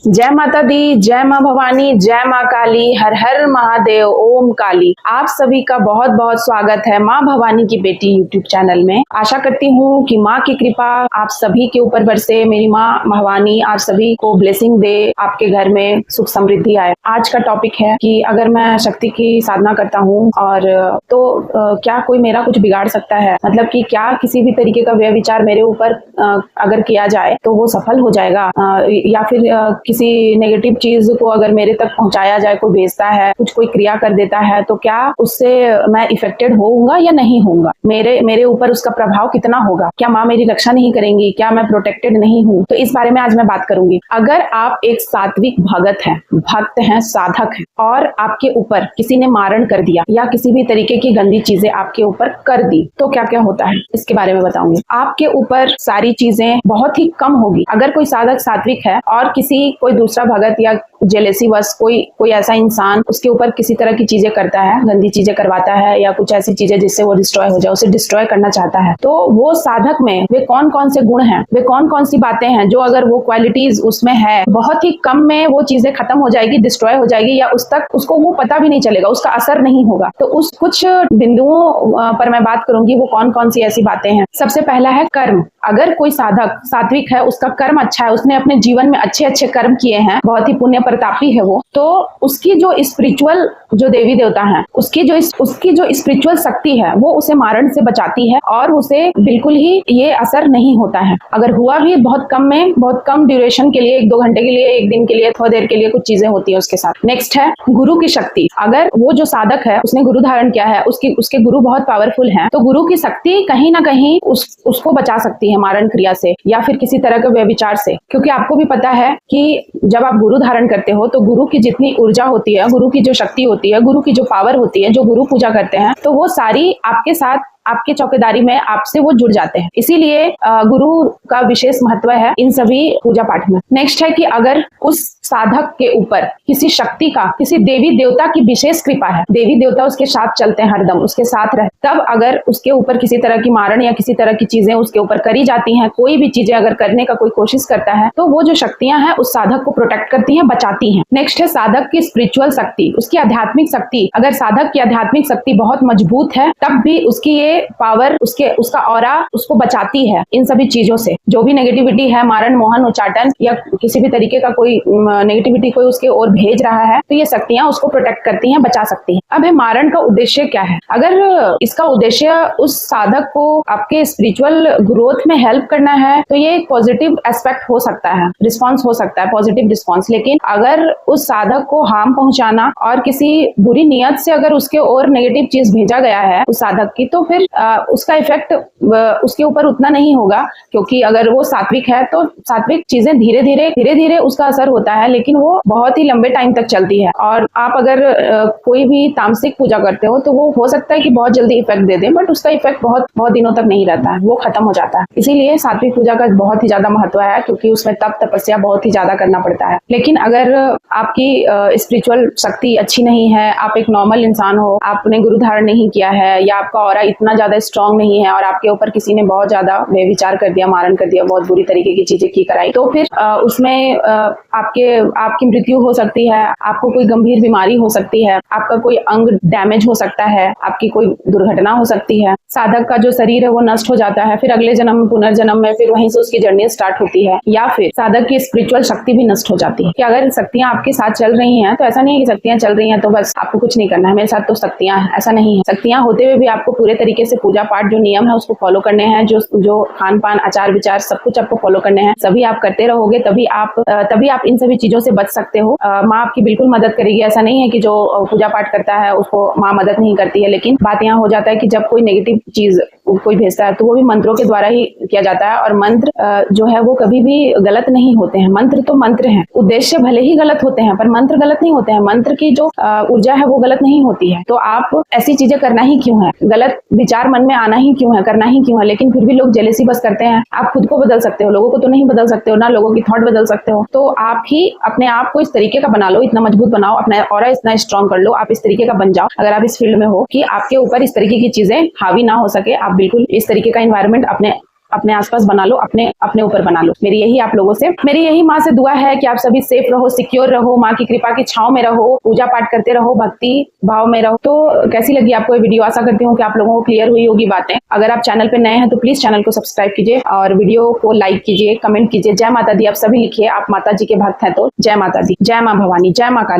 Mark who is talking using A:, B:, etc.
A: जय माता दी, जय माँ भवानी, जय माँ काली, हर हर महादेव, ओम काली। आप सभी का बहुत बहुत स्वागत है माँ भवानी की बेटी यूट्यूब चैनल में। आशा करती हूँ कि माँ की कृपा आप सभी के ऊपर बरसे, मेरी माँ भवानी आप सभी को ब्लेसिंग दे, आपके घर में सुख समृद्धि आए। आज का टॉपिक है कि अगर मैं शक्ति की साधना करता हूँ और क्या कोई मेरा कुछ बिगाड़ सकता है, मतलब कि क्या किसी भी तरीके का व्यय विचार मेरे ऊपर अगर किया जाए तो वो सफल हो जाएगा, या फिर किसी नेगेटिव चीज को अगर मेरे तक पहुंचाया जाए, कोई भेजता है, कुछ कोई क्रिया कर देता है, तो क्या उससे मैं इफेक्टेड होऊंगा या नहीं होऊंगा, मेरे ऊपर उसका प्रभाव कितना होगा, क्या माँ मेरी रक्षा नहीं करेंगी, क्या मैं प्रोटेक्टेड नहीं हूँ। तो इस बारे में आज मैं बात करूंगी। अगर आप एक सात्विक भक्त हैं, साधक हैं और आपके ऊपर किसी ने मारण कर दिया या किसी भी तरीके की गंदी चीजें आपके ऊपर कर दी, तो क्या क्या होता है इसके बारे में बताऊंगी। आपके ऊपर सारी चीजें बहुत ही कम होगी। अगर कोई साधक सात्विक है और कोई दूसरा भगत या जेलेसी बस कोई ऐसा इंसान उसके ऊपर किसी तरह की चीजें करता है, गंदी चीजें करवाता है या कुछ ऐसी चीजें जिससे वो डिस्ट्रॉय हो जाए, उसे डिस्ट्रॉय करना चाहता है, तो वो साधक में वे कौन कौन से गुण हैं, वे कौन कौन सी बातें हैं जो अगर वो क्वालिटीज उसमें है, बहुत ही कम में वो चीजें खत्म हो जाएगी, डिस्ट्रॉय हो जाएगी, या उसको वो पता भी नहीं चलेगा, उसका असर नहीं होगा। तो उस कुछ बिंदुओं पर मैं बात करूंगी, वो कौन कौन सी ऐसी बातें हैं। सबसे पहला है कर्म। अगर कोई साधक सात्विक है, उसका कर्म अच्छा है, उसने अपने जीवन में अच्छे अच्छे कर्म किए हैं, बहुत ही पुण्य प्रतापी है वो, तो उसकी जो स्पिरिचुअल जो देवी देवता हैं, उसकी जो स्पिरिचुअल शक्ति है वो उसे मारण से बचाती है और उसे बिल्कुल ही ये असर नहीं होता है। अगर हुआ भी बहुत कम में, बहुत कम ड्यूरेशन के लिए, 1-2 घंटे के लिए, एक दिन के लिए, थोड़ी देर के लिए कुछ चीजें होती है उसके साथ। नेक्स्ट है गुरु की शक्ति। अगर वो जो साधक है उसने गुरु धारण किया है, उसके गुरु बहुत पावरफुल हैं, तो गुरु की शक्ति कहीं ना कहीं उसको बचा सकती है मारण क्रिया से या फिर किसी तरह के व्यभिचार से। क्योंकि आपको भी पता है कि जब आप गुरु धारण करते हो तो गुरु की जितनी ऊर्जा होती है, गुरु की जो शक्ति होती है, गुरु की जो पावर होती है, जो गुरु पूजा करते हैं, तो वो सारी आपके साथ, आपके चौकीदारी में आपसे वो जुड़ जाते हैं। इसीलिए गुरु का विशेष महत्व है इन सभी पूजा पाठ में। नेक्स्ट है कि अगर उस साधक के ऊपर किसी शक्ति का, किसी देवी देवता की विशेष कृपा है, देवी देवता उसके साथ चलते हैं, हरदम उसके साथ रहे, तब अगर उसके ऊपर किसी तरह की मारण या किसी तरह की चीजें उसके ऊपर करी जाती हैं, कोई भी चीजें अगर करने का कोई कोशिश करता है, तो वो जो शक्तियां हैं उस साधक को प्रोटेक्ट करती हैं, बचाती हैं। नेक्स्ट है साधक की स्पिरिचुअल शक्ति, उसकी आध्यात्मिक शक्ति। अगर साधक की आध्यात्मिक शक्ति बहुत मजबूत है, तब भी उसकी ये पावर, उसका ऑरा उसको बचाती है इन सभी चीजों से। जो भी नेगेटिविटी है, मारण, मोहन, उच्चाटन या किसी भी तरीके का कोई नेगेटिविटी कोई उसके ओर भेज रहा है, तो ये शक्तियां उसको प्रोटेक्ट करती हैं, बचा सकती हैं। अब है मारण का उद्देश्य क्या है। अगर इसका उद्देश्य उस साधक को आपके स्पिरिचुअल ग्रोथ में हेल्प करना है, तो ये एक पॉजिटिव एस्पेक्ट हो सकता है, रिस्पॉन्स हो सकता है, पॉजिटिव रिस्पॉन्स। लेकिन अगर उस साधक को हार्म पहुंचाना और किसी बुरी नियत से अगर उसके ओर नेगेटिव चीज भेजा गया है उस साधक की, तो फिर उसका इफेक्ट उसके ऊपर उतना नहीं होगा। क्योंकि अगर वो सात्विक है तो सात्विक चीजें धीरे धीरे उसका असर होता है, लेकिन वो बहुत ही लंबे टाइम तक चलती है। और आप अगर कोई भी तामसिक पूजा करते हो तो वो हो सकता है कि बहुत जल्दी इफेक्ट दे दे, बट उसका इफेक्ट बहुत बहुत दिनों तक नहीं रहता है, वो खत्म हो जाता है। इसीलिए सात्विक पूजा का बहुत ही ज्यादा महत्व है, क्योंकि उसमें तप तपस्या बहुत ही ज्यादा करना पड़ता है। लेकिन अगर आपकी स्पिरिचुअल शक्ति अच्छी नहीं है, आप एक नॉर्मल इंसान हो, आपने गुरु धारण नहीं किया है, या आपका ऑरा इतना ज्यादा स्ट्रांग नहीं है और आपके ऊपर किसी ने बहुत ज्यादा व्यभिचार कर दिया, मारण कर दिया, बहुत बुरी तरीके की चीजें की कराई, तो फिर उसमें आपकी मृत्यु हो सकती है, आपको कोई गंभीर बीमारी हो सकती है, आपका कोई अंग डैमेज हो सकता है, आपकी कोई दुर्घटना हो सकती है, साधक का जो शरीर है वो नष्ट हो जाता है, फिर अगले जन्म पुनर्जन्म में फिर वहीं से उसकी जर्नी स्टार्ट होती है, या फिर साधक की स्पिरिचुअल शक्ति भी नष्ट हो जाती है। कि अगर शक्तियां आपके साथ चल रही हैं तो ऐसा नहीं है कि शक्तियां चल रही हैं तो बस आपको कुछ नहीं करना है, मेरे साथ तो शक्तियां हैं, ऐसा नहीं है। शक्तियां होते हुए भी आपको पूरे तरीके से पूजा पाठ जो नियम है उसको फॉलो करने हैं, जो खान पान, आचार विचार सब कुछ आपको फॉलो करने हैं, सभी आप करते रहोगे, तभी आप इन सभी चीजों से बच सकते हो। माँ आपकी बिल्कुल मदद करेगी। ऐसा नहीं है कि जो पूजा पाठ करता है उसको माँ मदद नहीं करती है, लेकिन बात यहाँ हो जाता है कि जब कोई नेगेटिव चीज कोई भेजता है तो वो भी मंत्रों के द्वारा ही किया जाता है। और मंत्र जो है वो कभी भी गलत नहीं होते हैं। मंत्र तो मंत्र हैं, उद्देश्य भले ही गलत होते हैं पर मंत्र गलत नहीं होते हैं। मंत्र की जो ऊर्जा है वो गलत नहीं होती है। तो आप ऐसी चीजें करना ही क्यों है, गलत विचार मन में आना ही क्यों है, करना ही क्यों है। लेकिन फिर भी लोग जेलेसी बस करते हैं। आप खुद को बदल सकते हो, लोगों को तो नहीं बदल सकते हो, ना लोगों की थॉट बदल सकते हो। तो आप ही अपने आप को इस तरीके का बना लो, इतना मजबूत बनाओ, अपना ऑरा इतना स्ट्रॉन्ग कर लो, आप इस तरीके का बन जाओ। अगर आप इस फील्ड में हो कि आपके ऊपर इस तरीके की चीजें हावी ना हो सके, आप बिल्कुल इस तरीके का एनवायरनमेंट अपने अपने आसपास बना लो, अपने अपने ऊपर बना लो। मेरी यही आप लोगों से, मेरी यही माँ से दुआ है कि आप सभी सेफ रहो, सिक्योर रहो, माँ की कृपा की छांव में रहो, पूजा पाठ करते रहो, भक्ति भाव में रहो। तो कैसी लगी आपको ये वीडियो? आशा करती हूँ कि आप लोगों को क्लियर हुई होगी बातें। अगर आप चैनल पे नए हैं तो प्लीज चैनल को सब्सक्राइब कीजिए और वीडियो को लाइक कीजिए, कमेंट कीजिए। जय माता दी आप सभी लिखिए, आप माता जी के भक्त हैं तो जय माता दी, जय माँ भवानी, जय माँ काली।